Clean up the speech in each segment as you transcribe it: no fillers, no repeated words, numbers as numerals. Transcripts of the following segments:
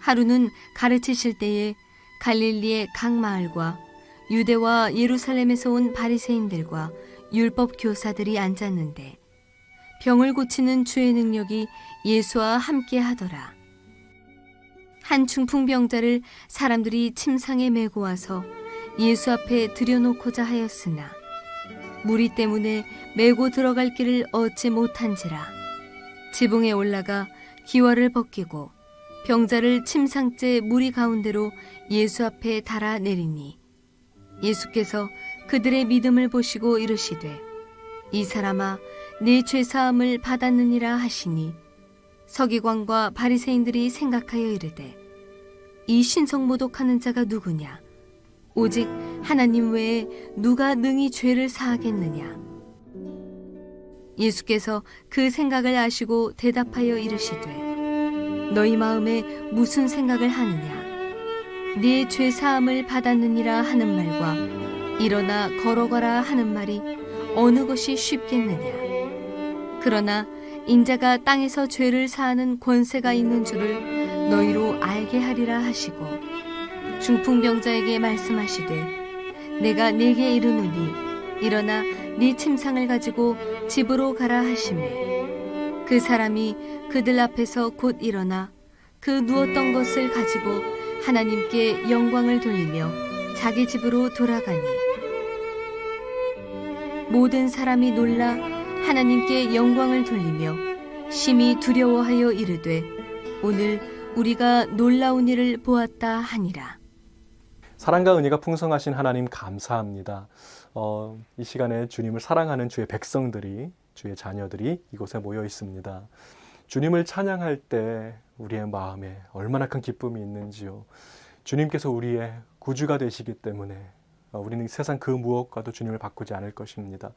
하루는 가르치실 때에 갈릴리의 각 마을과 유대와 예루살렘에서 온 바리새인들과 율법 교사들이 앉았는데 병을 고치는 주의 능력이 예수와 함께 하더라. 한 중풍병자를 사람들이 침상에 메고 와서 예수 앞에 들여놓고자 하였으나 무리 때문에 메고 들어갈 길을 얻지 못한지라 지붕에 올라가 기와를 벗기고 병자를 침상째 무리 가운데로 예수 앞에 달아 내리니 예수께서 그들의 믿음을 보시고 이르시되 이 사람아 네 죄사함을 받았느니라 하시니 서기관과 바리새인들이 생각하여 이르되 이 신성모독하는 자가 누구냐 오직 하나님 외에 누가 능히 죄를 사하겠느냐. 예수께서 그 생각을 아시고 대답하여 이르시되 너희 마음에 무슨 생각을 하느냐 네 죄사함을 받았느니라 하는 말과 일어나 걸어가라 하는 말이 어느 것이 쉽겠느냐. 그러나 인자가 땅에서 죄를 사하는 권세가 있는 줄을 너희로 알게 하리라 하시고 중풍병자에게 말씀하시되 내가 네게 이르노니 일어나 네 침상을 가지고 집으로 가라 하시매 그 사람이 그들 앞에서 곧 일어나 그 누웠던 것을 가지고 하나님께 영광을 돌리며 자기 집으로 돌아가니 모든 사람이 놀라 하나님께 영광을 돌리며 심히 두려워하여 이르되 오늘 우리가 놀라운 일을 보았다 하니라. 사랑과 은혜가 풍성하신 하나님 감사합니다. 이 시간에 주님을 사랑하는 주의 백성들이, 주의 자녀들이 이곳에 모여 있습니다. 주님을 찬양할 때 우리의 마음에 얼마나 큰 기쁨이 있는지요. 주님께서 우리의 구주가 되시기 때문에 우리는 세상 그 무엇과도 주님을 바꾸지 않을 것입니다.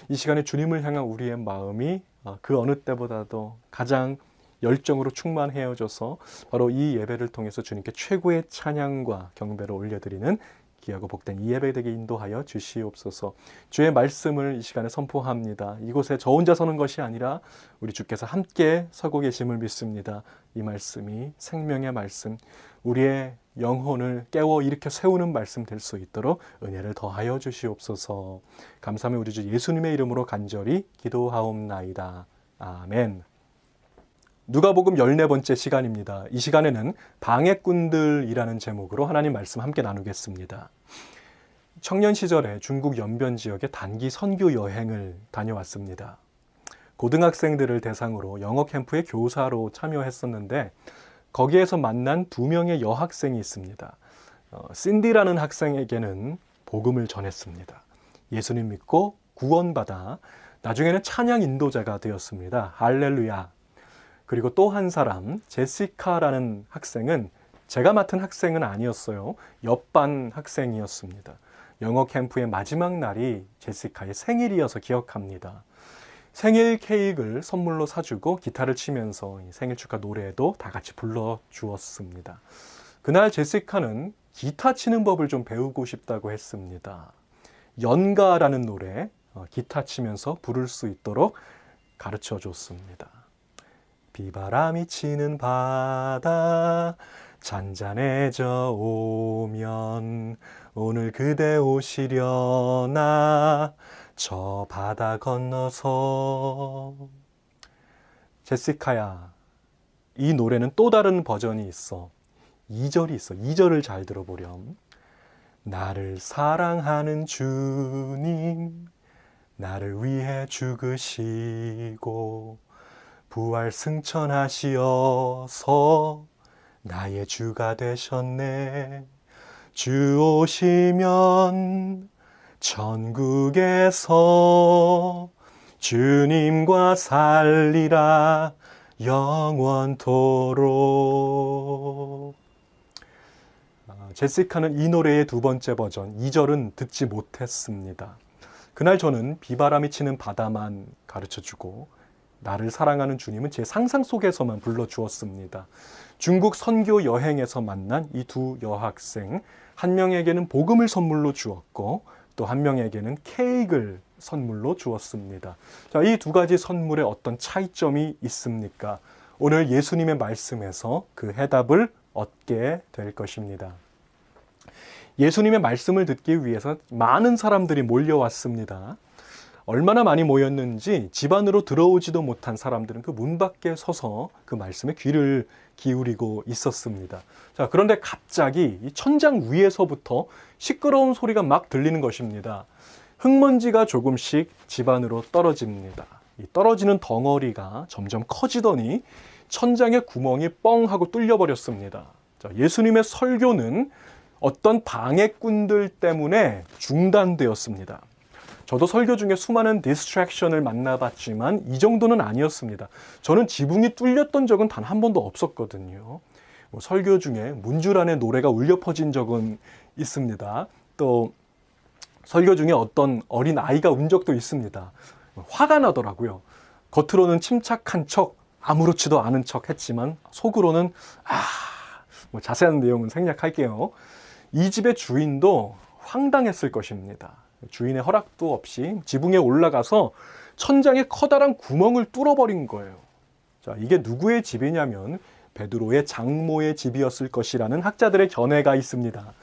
이 시간에 주님을 향한 우리의 마음이 그 어느 때보다도 가장 열정으로 충만해져서 바로 이 예배를 통해서 주님께 최고의 찬양과 경배를 올려드리는 귀하고 복된 이 예배 되게 인도하여 주시옵소서. 주의 말씀을 이 시간에 선포합니다. 이곳에 저 혼자 서는 것이 아니라 우리 주께서 함께 서고 계심을 믿습니다. 이 말씀이 생명의 말씀, 우리의 영혼을 깨워 일으켜 세우는 말씀 될 수 있도록 은혜를 더하여 주시옵소서. 감사하며 우리 주 예수님의 이름으로 간절히 기도하옵나이다. 아멘. 누가복음 14번째 시간입니다. 이 시간에는 방해꾼들이라는 제목으로 하나님 말씀 함께 나누겠습니다. 청년 시절에 중국 연변 지역에 단기 선교 여행을 다녀왔습니다. 고등학생들을 대상으로 영어 캠프에 교사로 참여했었는데 거기에서 만난 2명의 여학생이 있습니다. 신디라는 학생에게는 복음을 전했습니다. 예수님 믿고 구원받아 나중에는 찬양 인도자가 되었습니다. 할렐루야. 그리고 또 한 사람, 제시카라는 학생은 제가 맡은 학생은 아니었어요. 옆반 학생이었습니다. 영어 캠프의 마지막 날이 제시카의 생일이어서 기억합니다. 생일 케이크를 선물로 사주고 기타를 치면서 생일 축하 노래도 다 같이 불러주었습니다. 그날 제시카는 기타 치는 법을 좀 배우고 싶다고 했습니다. 연가라는 노래 기타 치면서 부를 수 있도록 가르쳐 줬습니다. 비바람이 치는 바다 잔잔해져 오면 오늘 그대 오시려나 저 바다 건너서. 제시카야, 이 노래는 또 다른 버전이 있어. 2절이 있어. 2절을 잘 들어보렴. 나를 사랑하는 주님 나를 위해 죽으시고 부활 승천하시어서 나의 주가 되셨네. 주 오시면 천국에서 주님과 살리라 영원토록. 제시카는 이 노래의 2번째 버전 2절은 듣지 못했습니다. 그날 저는 비바람이 치는 바다만 가르쳐주고 나를 사랑하는 주님은 제 상상 속에서만 불러주었습니다. 중국 선교 여행에서 만난 이 2 여학생, 한 명에게는 복음을 선물로 주었고 또 한 명에게는 케이크를 선물로 주었습니다. 자, 이 2가지 선물에 어떤 차이점이 있습니까? 오늘 예수님의 말씀에서 그 해답을 얻게 될 것입니다. 예수님의 말씀을 듣기 위해서 많은 사람들이 몰려왔습니다. 얼마나 많이 모였는지 집 안으로 들어오지도 못한 사람들은 그 문 밖에 서서 그 말씀에 귀를 기울이고 있었습니다. 자, 그런데 갑자기 이 천장 위에서부터 시끄러운 소리가 막 들리는 것입니다. 흙먼지가 조금씩 집 안으로 떨어집니다. 이 떨어지는 덩어리가 점점 커지더니 천장의 구멍이 뻥 하고 뚫려버렸습니다. 자, 예수님의 설교는 어떤 방해꾼들 때문에 중단되었습니다. 저도 설교 중에 수많은 디스트랙션을 만나봤지만 이 정도는 아니었습니다. 저는 지붕이 뚫렸던 적은 단 한 번도 없었거든요. 설교 중에 문줄 안에 노래가 울려 퍼진 적은 있습니다. 또 설교 중에 어떤 어린 아이가 운 적도 있습니다. 화가 나더라고요. 겉으로는 침착한 척, 아무렇지도 않은 척 했지만 속으로는 자세한 내용은 생략할게요. 이 집의 주인도 황당했을 것입니다. 주인의 허락도 없이 지붕에 올라가서 천장에 커다란 구멍을 뚫어버린 거예요. 자, 이게 누구의 집이냐면 베드로의 장모의 집이었을 것이라는 학자들의 견해가 있습니다.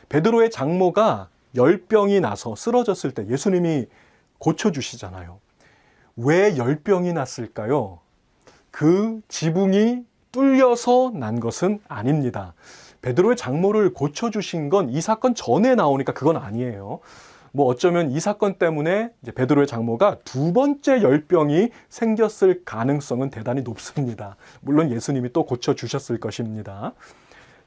베드로의 장모가 열병이 나서 쓰러졌을 때 예수님이 고쳐주시잖아요. 왜 열병이 났을까요? 그 지붕이 뚫려서 난 것은 아닙니다. 베드로의 장모를 고쳐주신 건 이 사건 전에 나오니까 그건 아니에요. 어쩌면 이 사건 때문에 이제 베드로의 장모가 두 번째 열병이 생겼을 가능성은 대단히 높습니다. 물론 예수님이 또 고쳐주셨을 것입니다.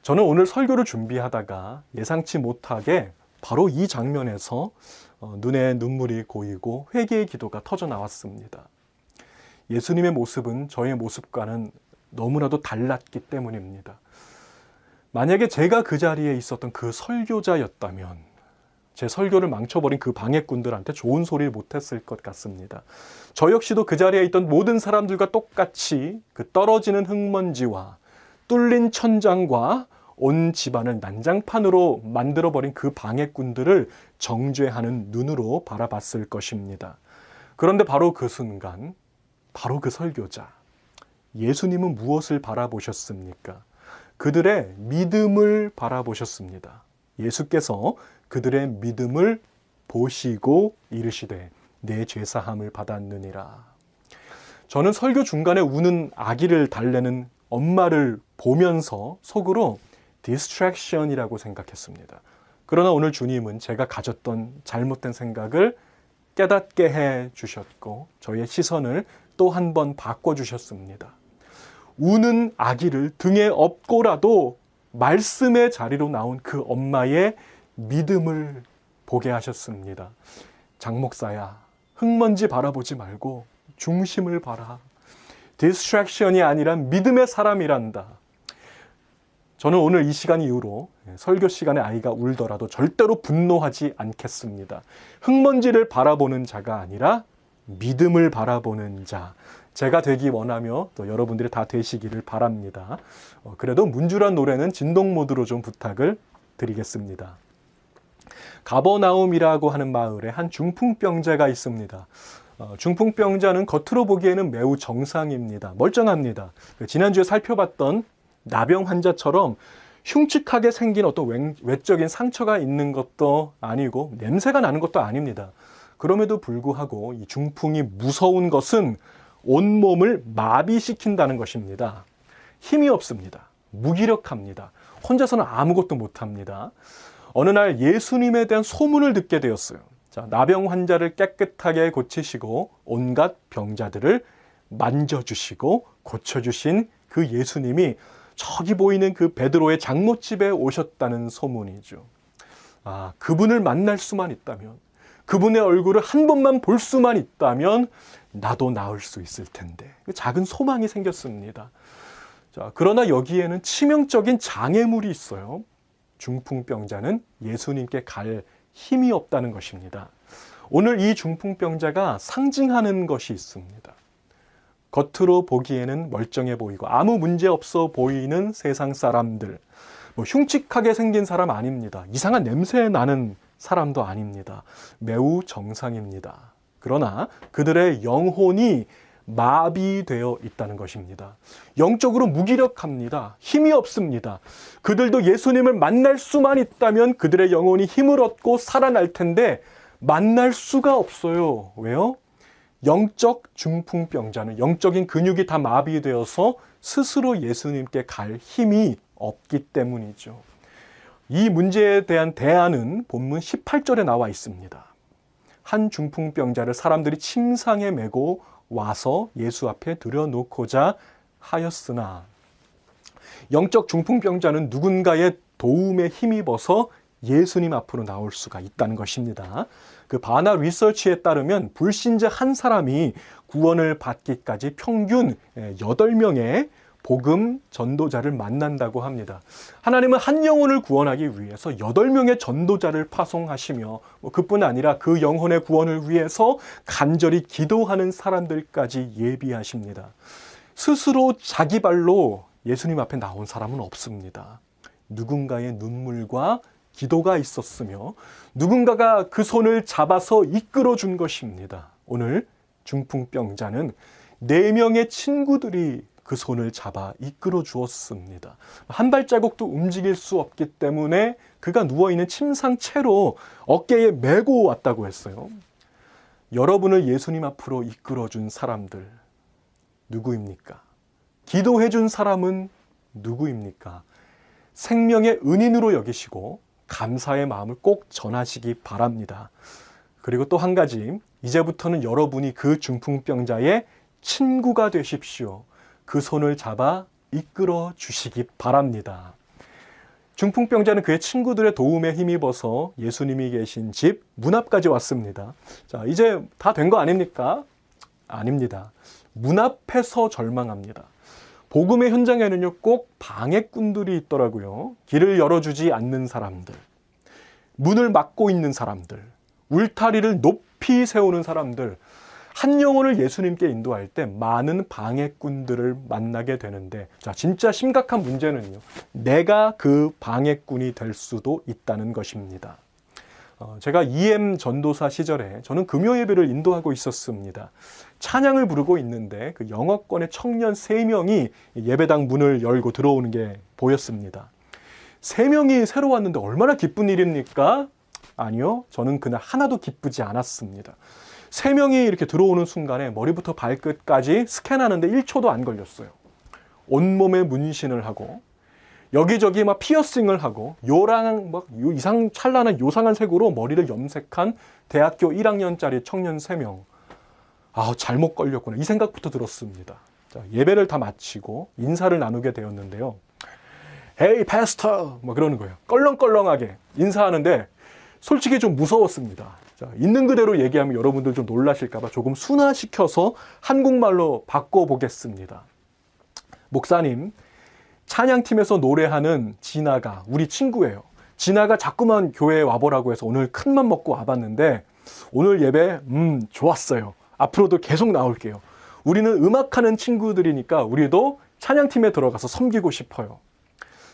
저는 오늘 설교를 준비하다가 예상치 못하게 바로 이 장면에서 눈에 눈물이 고이고 회개의 기도가 터져 나왔습니다. 예수님의 모습은 저의 모습과는 너무나도 달랐기 때문입니다. 만약에 제가 그 자리에 있었던 그 설교자였다면 제 설교를 망쳐버린 그 방해꾼들한테 좋은 소리를 못했을 것 같습니다. 저 역시도 그 자리에 있던 모든 사람들과 똑같이 그 떨어지는 흙먼지와 뚫린 천장과 온 집안을 난장판으로 만들어버린 그 방해꾼들을 정죄하는 눈으로 바라봤을 것입니다. 그런데 바로 그 순간, 바로 그 설교자, 예수님은 무엇을 바라보셨습니까? 그들의 믿음을 바라보셨습니다. 예수께서 그들의 믿음을 보시고 이르시되 내 죄사함을 받았느니라. 저는 설교 중간에 우는 아기를 달래는 엄마를 보면서 속으로 디스트랙션이라고 생각했습니다. 그러나 오늘 주님은 제가 가졌던 잘못된 생각을 깨닫게 해 주셨고 저의 시선을 또 한 번 바꿔주셨습니다. 우는 아기를 등에 업고라도 말씀의 자리로 나온 그 엄마의 믿음을 보게 하셨습니다. 장 목사야, 흙먼지 바라보지 말고 중심을 봐라. 디스트랙션이 아니라 믿음의 사람이란다. 저는 오늘 이 시간 이후로 설교 시간에 아이가 울더라도 절대로 분노하지 않겠습니다. 흙먼지를 바라보는 자가 아니라 믿음을 바라보는 자, 제가 되기 원하며 또 여러분들이 다 되시기를 바랍니다. 그래도 문주란 노래는 진동 모드로 좀 부탁을 드리겠습니다. 가버나움이라고 하는 마을에 한 중풍병자가 있습니다. 중풍병자는 겉으로 보기에는 매우 정상입니다. 멀쩡합니다. 지난주에 살펴봤던 나병 환자처럼 흉측하게 생긴 어떤 외적인 상처가 있는 것도 아니고 냄새가 나는 것도 아닙니다. 그럼에도 불구하고 이 중풍이 무서운 것은 온몸을 마비시킨다는 것입니다. 힘이 없습니다. 무기력합니다. 혼자서는 아무것도 못합니다. 어느 날 예수님에 대한 소문을 듣게 되었어요. 자, 나병 환자를 깨끗하게 고치시고 온갖 병자들을 만져주시고 고쳐주신 그 예수님이 저기 보이는 그 베드로의 장모집에 오셨다는 소문이죠. 그분을 만날 수만 있다면, 그분의 얼굴을 한 번만 볼 수만 있다면 나도 나을 수 있을 텐데. 작은 소망이 생겼습니다. 자, 그러나 여기에는 치명적인 장애물이 있어요. 중풍병자는 예수님께 갈 힘이 없다는 것입니다. 오늘 이 중풍병자가 상징하는 것이 있습니다. 겉으로 보기에는 멀쩡해 보이고 아무 문제 없어 보이는 세상 사람들, 흉측하게 생긴 사람 아닙니다. 이상한 냄새 나는 사람도 아닙니다. 매우 정상입니다. 그러나 그들의 영혼이 마비되어 있다는 것입니다. 영적으로 무기력합니다. 힘이 없습니다. 그들도 예수님을 만날 수만 있다면 그들의 영혼이 힘을 얻고 살아날 텐데 만날 수가 없어요. 왜요? 영적 중풍병자는 영적인 근육이 다 마비되어서 스스로 예수님께 갈 힘이 없기 때문이죠. 이 문제에 대한 대안은 본문 18절에 나와 있습니다. 한 중풍병자를 사람들이 침상에 메고 와서 예수 앞에 들여놓고자 하였으나 영적 중풍병자는 누군가의 도움에 힘입어서 예수님 앞으로 나올 수가 있다는 것입니다. 그 바나 리서치에 따르면 불신자 한 사람이 구원을 받기까지 평균 8명의 복음 전도자를 만난다고 합니다. 하나님은 한 영혼을 구원하기 위해서 8명의 전도자를 파송하시며 그뿐 아니라 그 영혼의 구원을 위해서 간절히 기도하는 사람들까지 예비하십니다. 스스로 자기 발로 예수님 앞에 나온 사람은 없습니다. 누군가의 눈물과 기도가 있었으며 누군가가 그 손을 잡아서 이끌어 준 것입니다. 오늘 중풍병자는 4명의 친구들이 그 손을 잡아 이끌어 주었습니다. 한 발자국도 움직일 수 없기 때문에 그가 누워있는 침상채로 어깨에 메고 왔다고 했어요. 여러분을 예수님 앞으로 이끌어 준 사람들 누구입니까? 기도해 준 사람은 누구입니까? 생명의 은인으로 여기시고 감사의 마음을 꼭 전하시기 바랍니다. 그리고 또 한 가지, 이제부터는 여러분이 그 중풍병자의 친구가 되십시오. 그 손을 잡아 이끌어 주시기 바랍니다. 중풍병자는 그의 친구들의 도움에 힘입어서 예수님이 계신 집 문 앞까지 왔습니다. 자, 이제 다 된 거 아닙니까? 아닙니다. 문 앞에서 절망합니다. 복음의 현장에는요, 꼭 방해꾼들이 있더라고요. 길을 열어주지 않는 사람들, 문을 막고 있는 사람들, 울타리를 높이 세우는 사람들, 한 영혼을 예수님께 인도할 때 많은 방해꾼들을 만나게 되는데, 자, 진짜 심각한 문제는요, 내가 그 방해꾼이 될 수도 있다는 것입니다. 제가 EM 전도사 시절에 저는 금요 예배를 인도하고 있었습니다. 찬양을 부르고 있는데 그 영어권의 청년 3명이 예배당 문을 열고 들어오는 게 보였습니다. 3명이 새로 왔는데 얼마나 기쁜 일입니까? 아니요, 저는 그날 하나도 기쁘지 않았습니다. 3명이 이렇게 들어오는 순간에 머리부터 발끝까지 스캔하는데 1초도 안 걸렸어요. 온몸에 문신을 하고 여기저기 막 피어싱을 하고 이상 찬란한 요상한 색으로 머리를 염색한 대학교 1학년짜리 청년 3명. 잘못 걸렸구나 이 생각부터 들었습니다. 자, 예배를 다 마치고 인사를 나누게 되었는데요. 헤이 패스터 그러는 거예요. 껄렁껄렁하게 인사하는데 솔직히 좀 무서웠습니다. 자, 있는 그대로 얘기하면 여러분들 좀 놀라실까 봐 조금 순화시켜서 한국말로 바꿔보겠습니다. 목사님, 찬양팀에서 노래하는 진아가 우리 친구예요. 진아가 자꾸만 교회에 와보라고 해서 오늘 큰맘 먹고 와봤는데 오늘 예배 좋았어요. 앞으로도 계속 나올게요. 우리는 음악하는 친구들이니까 우리도 찬양팀에 들어가서 섬기고 싶어요.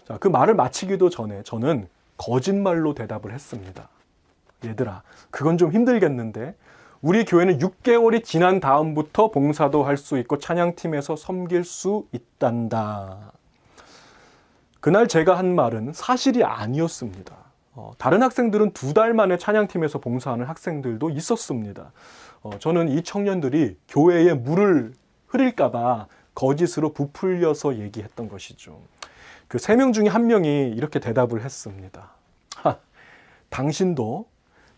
자, 그 말을 마치기도 전에 저는 거짓말로 대답을 했습니다. 얘들아, 그건 좀 힘들겠는데 우리 교회는 6개월이 지난 다음부터 봉사도 할 수 있고 찬양팀에서 섬길 수 있단다. 그날 제가 한 말은 사실이 아니었습니다. 다른 학생들은 2달 만에 찬양팀에서 봉사하는 학생들도 있었습니다. 저는 이 청년들이 교회에 물을 흐릴까 봐 거짓으로 부풀려서 얘기했던 것이죠. 그 3명 중에 1명이 이렇게 대답을 했습니다. 당신도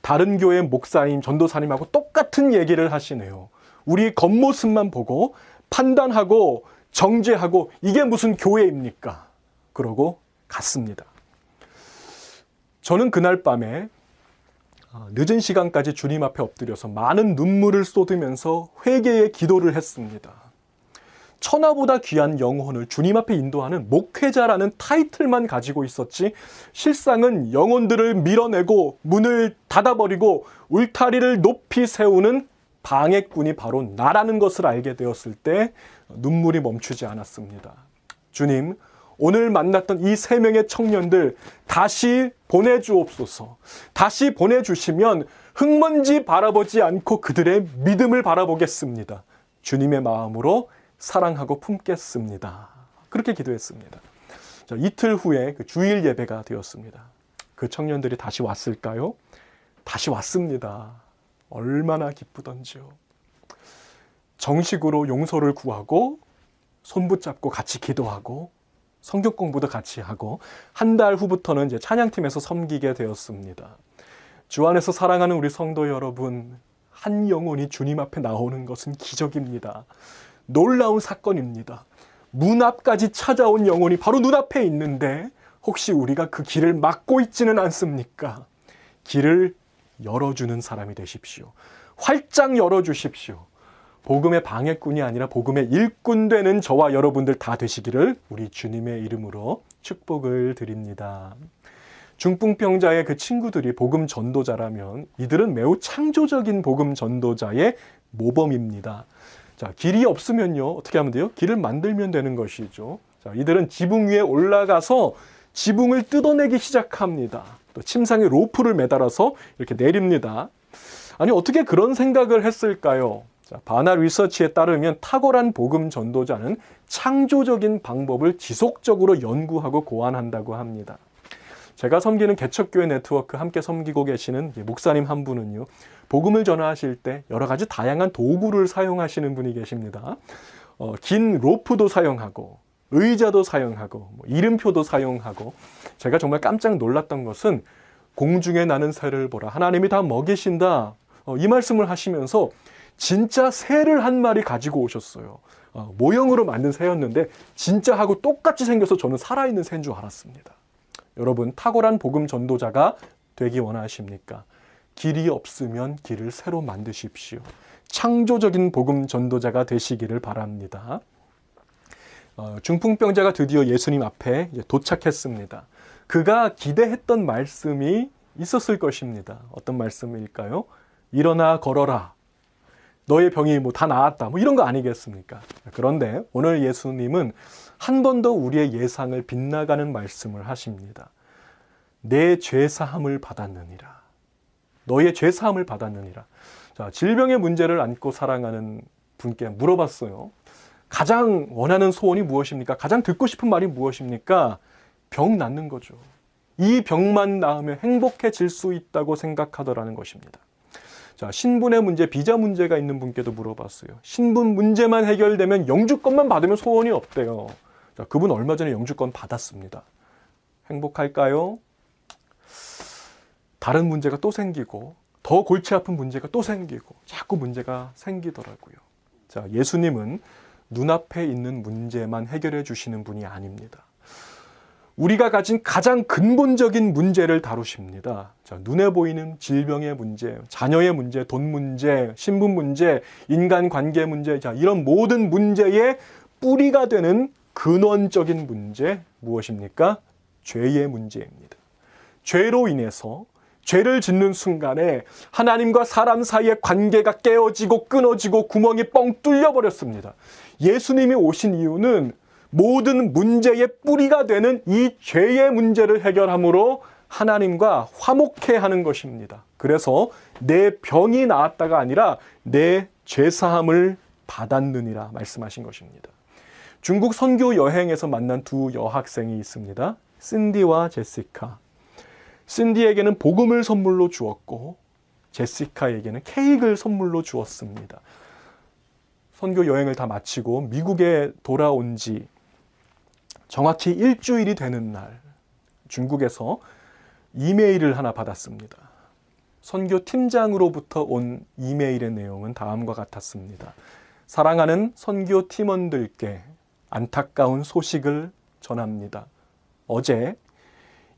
다른 교회 목사님, 전도사님하고 똑같은 얘기를 하시네요. 우리 겉모습만 보고 판단하고 정죄하고 이게 무슨 교회입니까? 그러고 갔습니다. 저는 그날 밤에 늦은 시간까지 주님 앞에 엎드려서 많은 눈물을 쏟으면서 회개의 기도를 했습니다. 천하보다 귀한 영혼을 주님 앞에 인도하는 목회자라는 타이틀만 가지고 있었지 실상은 영혼들을 밀어내고 문을 닫아버리고 울타리를 높이 세우는 방해꾼이 바로 나라는 것을 알게 되었을 때 눈물이 멈추지 않았습니다. 주님, 오늘 만났던 이 3명의 청년들 다시 보내주옵소서. 다시 보내주시면 흙먼지 바라보지 않고 그들의 믿음을 바라보겠습니다. 주님의 마음으로 사랑하고 품겠습니다. 그렇게 기도했습니다. 자, 이틀 후에 그 주일 예배가 되었습니다. 그 청년들이 다시 왔을까요? 다시 왔습니다. 얼마나 기쁘던지요. 정식으로 용서를 구하고 손 붙잡고 같이 기도하고 성경 공부도 같이 하고 한 달 후부터는 이제 찬양팀에서 섬기게 되었습니다. 주 안에서 사랑하는 우리 성도 여러분, 한 영혼이 주님 앞에 나오는 것은 기적입니다. 놀라운 사건입니다. 문 앞까지 찾아온 영혼이 바로 눈앞에 있는데 혹시 우리가 그 길을 막고 있지는 않습니까? 길을 열어주는 사람이 되십시오. 활짝 열어주십시오. 복음의 방해꾼이 아니라 복음의 일꾼 되는 저와 여러분들 다 되시기를 우리 주님의 이름으로 축복을 드립니다. 중풍병자의 그 친구들이 복음 전도자라면 이들은 매우 창조적인 복음 전도자의 모범입니다. 자, 길이 없으면요, 어떻게 하면 돼요? 길을 만들면 되는 것이죠. 자, 이들은 지붕 위에 올라가서 지붕을 뜯어내기 시작합니다. 또 침상에 로프를 매달아서 이렇게 내립니다. 아니, 어떻게 그런 생각을 했을까요? 자, 바나 리서치에 따르면 탁월한 복음 전도자는 창조적인 방법을 지속적으로 연구하고 고안한다고 합니다. 제가 섬기는 개척교회 네트워크 함께 섬기고 계시는 목사님 한 분은요, 복음을 전하실 때 여러 가지 다양한 도구를 사용하시는 분이 계십니다. 긴 로프도 사용하고 의자도 사용하고 이름표도 사용하고, 제가 정말 깜짝 놀랐던 것은 공중에 나는 새를 보라, 하나님이 다 먹이신다, 이 말씀을 하시면서 진짜 새를 한 마리 가지고 오셨어요. 모형으로 만든 새였는데 진짜 하고 똑같이 생겨서 저는 살아있는 새인 줄 알았습니다. 여러분, 탁월한 복음 전도자가 되기 원하십니까? 길이 없으면 길을 새로 만드십시오. 창조적인 복음 전도자가 되시기를 바랍니다. 중풍병자가 드디어 예수님 앞에 도착했습니다. 그가 기대했던 말씀이 있었을 것입니다. 어떤 말씀일까요? 일어나 걸어라. 너의 병이 다 나았다. 이런 거 아니겠습니까? 그런데 오늘 예수님은 한 번 더 우리의 예상을 빗나가는 말씀을 하십니다. 내 죄사함을 받았느니라. 너의 죄사함을 받았느니라. 자, 질병의 문제를 안고 살아가는 분께 물어봤어요. 가장 원하는 소원이 무엇입니까? 가장 듣고 싶은 말이 무엇입니까? 병 낫는 거죠. 이 병만 나으면 행복해질 수 있다고 생각하더라는 것입니다. 자, 신분의 문제, 비자 문제가 있는 분께도 물어봤어요. 신분 문제만 해결되면 영주권만 받으면 소원이 없대요. 자, 그분 얼마 전에 영주권 받았습니다. 행복할까요? 다른 문제가 또 생기고 더 골치 아픈 문제가 또 생기고 자꾸 문제가 생기더라고요. 자, 예수님은 눈앞에 있는 문제만 해결해 주시는 분이 아닙니다. 우리가 가진 가장 근본적인 문제를 다루십니다. 자, 눈에 보이는 질병의 문제, 자녀의 문제, 돈 문제, 신분 문제, 인간관계 문제, 자, 이런 모든 문제의 뿌리가 되는 근원적인 문제 무엇입니까? 죄의 문제입니다. 죄로 인해서 죄를 짓는 순간에 하나님과 사람 사이의 관계가 깨어지고 끊어지고 구멍이 뻥 뚫려버렸습니다. 예수님이 오신 이유는 모든 문제의 뿌리가 되는 이 죄의 문제를 해결함으로 하나님과 화목해 하는 것입니다. 그래서 내 병이 나았다가 아니라 내 죄사함을 받았느니라 말씀하신 것입니다. 중국 선교 여행에서 만난 두 여학생이 있습니다. 신디와 제시카. 신디에게는 복음을 선물로 주었고 제시카에게는 케이크를 선물로 주었습니다. 선교 여행을 다 마치고 미국에 돌아온 지 정확히 일주일이 되는 날, 중국에서 이메일을 하나 받았습니다. 선교 팀장으로부터 온 이메일의 내용은 다음과 같았습니다. 사랑하는 선교 팀원들께 안타까운 소식을 전합니다. 어제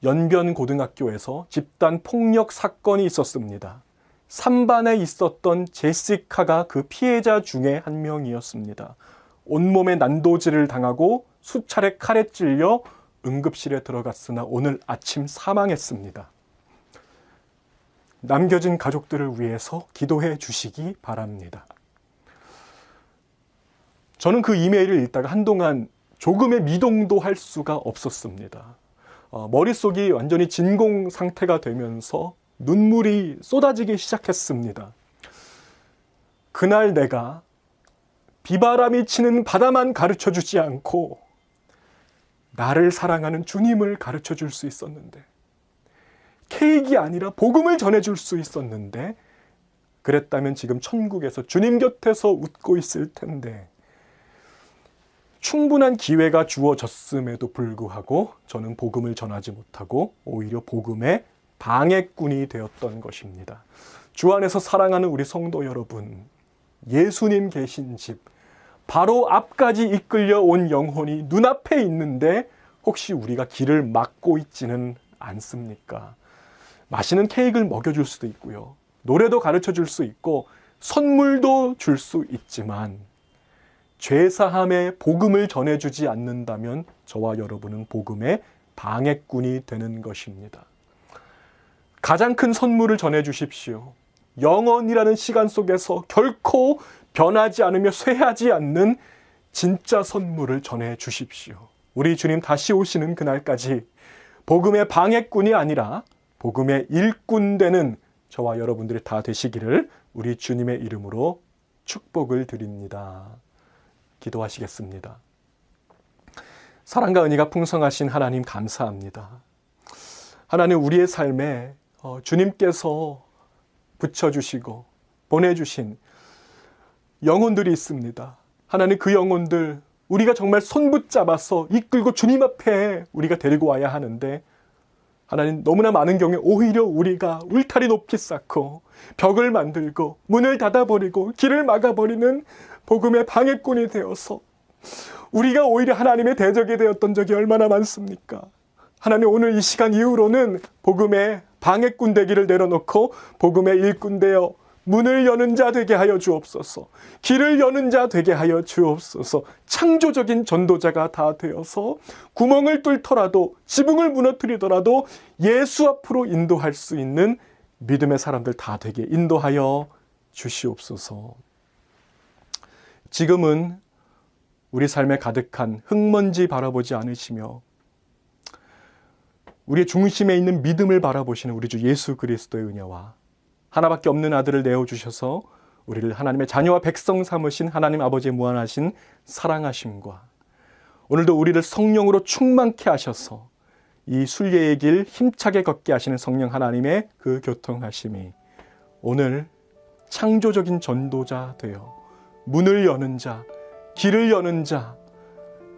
연변고등학교에서 집단 폭력 사건이 있었습니다. 3반에 있었던 제시카가 그 피해자 중에 한 명이었습니다. 온몸에 난도질을 당하고 수차례 칼에 찔려 응급실에 들어갔으나 오늘 아침 사망했습니다. 남겨진 가족들을 위해서 기도해 주시기 바랍니다. 저는 그 이메일을 읽다가 한동안 조금의 미동도 할 수가 없었습니다. 머릿속이 완전히 진공 상태가 되면서 눈물이 쏟아지기 시작했습니다. 그날 내가 비바람이 치는 바다만 가르쳐 주지 않고 나를 사랑하는 주님을 가르쳐 줄 수 있었는데, 케이크가 아니라 복음을 전해줄 수 있었는데, 그랬다면 지금 천국에서 주님 곁에서 웃고 있을 텐데, 충분한 기회가 주어졌음에도 불구하고 저는 복음을 전하지 못하고 오히려 복음의 방해꾼이 되었던 것입니다. 주 안에서 사랑하는 우리 성도 여러분, 예수님 계신 집, 바로 앞까지 이끌려 온 영혼이 눈앞에 있는데 혹시 우리가 길을 막고 있지는 않습니까? 맛있는 케이크를 먹여줄 수도 있고요, 노래도 가르쳐 줄 수 있고 선물도 줄 수 있지만 죄사함의 복음을 전해주지 않는다면 저와 여러분은 복음의 방해꾼이 되는 것입니다. 가장 큰 선물을 전해주십시오. 영원이라는 시간 속에서 결코 변하지 않으며 쇠하지 않는 진짜 선물을 전해주십시오. 우리 주님 다시 오시는 그날까지 복음의 방해꾼이 아니라 복음의 일꾼 되는 저와 여러분들이 다 되시기를 우리 주님의 이름으로 축복을 드립니다. 기도하시겠습니다. 사랑과 은혜가 풍성하신 하나님 감사합니다. 하나님, 우리의 삶에 주님께서 붙여주시고 보내주신 영혼들이 있습니다. 하나님, 그 영혼들 우리가 정말 손붙잡아서 이끌고 주님 앞에 우리가 데리고 와야 하는데, 하나님, 너무나 많은 경우에 오히려 우리가 울타리 높이 쌓고 벽을 만들고 문을 닫아버리고 길을 막아버리는 복음의 방해꾼이 되어서 우리가 오히려 하나님의 대적이 되었던 적이 얼마나 많습니까? 하나님, 오늘 이 시간 이후로는 복음의 방해꾼 되기를 내려놓고 복음의 일꾼 되어 문을 여는 자 되게 하여 주옵소서. 길을 여는 자 되게 하여 주옵소서. 창조적인 전도자가 다 되어서 구멍을 뚫더라도 지붕을 무너뜨리더라도 예수 앞으로 인도할 수 있는 믿음의 사람들 다 되게 인도하여 주시옵소서. 지금은 우리 삶에 가득한 흙먼지 바라보지 않으시며 우리의 중심에 있는 믿음을 바라보시는 우리 주 예수 그리스도의 은혜와 하나밖에 없는 아들을 내어주셔서 우리를 하나님의 자녀와 백성 삼으신 하나님 아버지의 무한하신 사랑하심과 오늘도 우리를 성령으로 충만케 하셔서 이 순례의 길 힘차게 걷게 하시는 성령 하나님의 그 교통하심이 오늘 창조적인 전도자 되어 문을 여는 자, 길을 여는 자,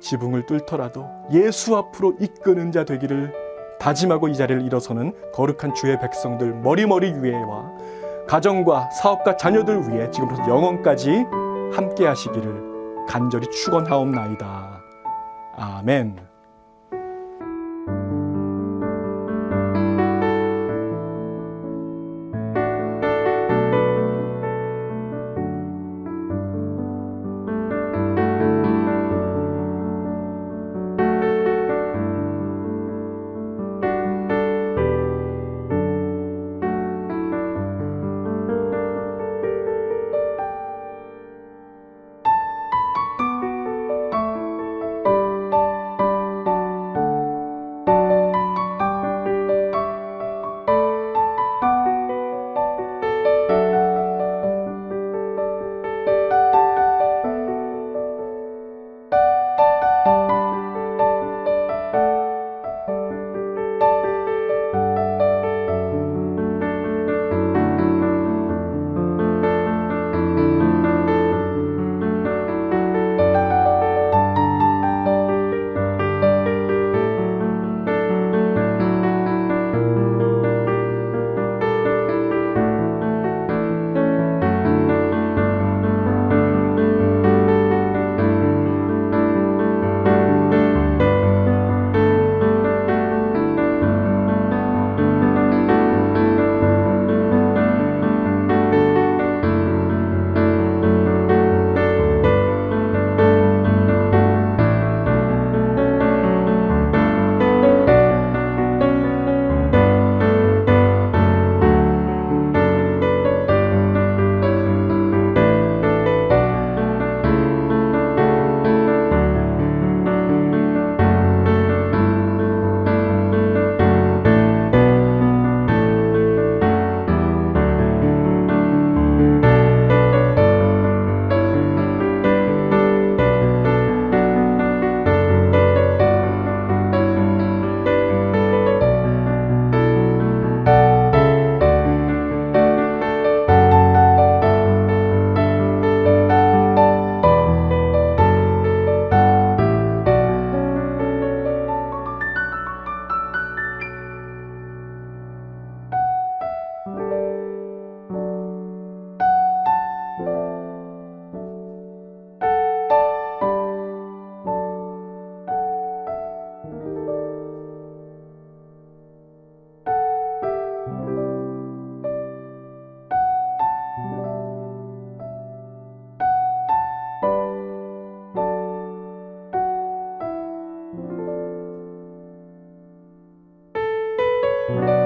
지붕을 뚫더라도 예수 앞으로 이끄는 자 되기를 다짐하고 이 자리를 일어서는 거룩한 주의 백성들 머리머리 위에와 가정과 사업과 자녀들 위해 지금부터 영원까지 함께 하시기를 간절히 축원하옵나이다. 아멘. 있습니다.